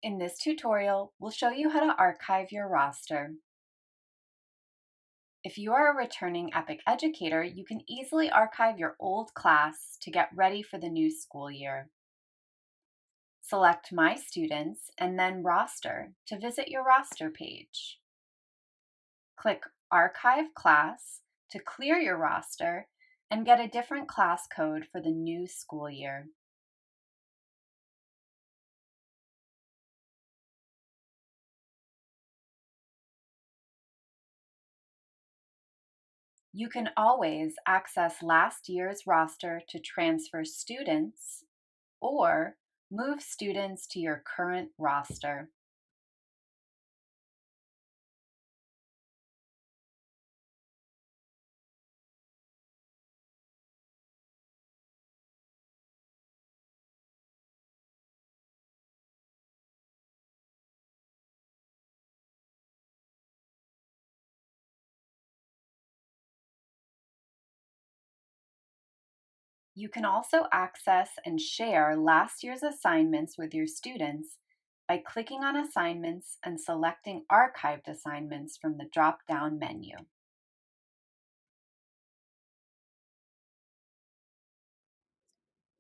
In this tutorial, we'll show you how to archive your roster. If you are a returning EPIC educator, you can easily archive your old class to get ready for the new school year. Select My Students and then Roster to visit your roster page. Click Archive Class to clear your roster and get a different class code for the new school year. You can always access last year's roster to transfer students or move students to your current roster. You can also access and share last year's assignments with your students by clicking on Assignments and selecting Archived Assignments from the drop-down menu.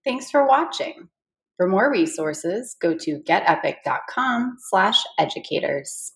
Thanks for watching. For more resources, go to getepic.com/educators.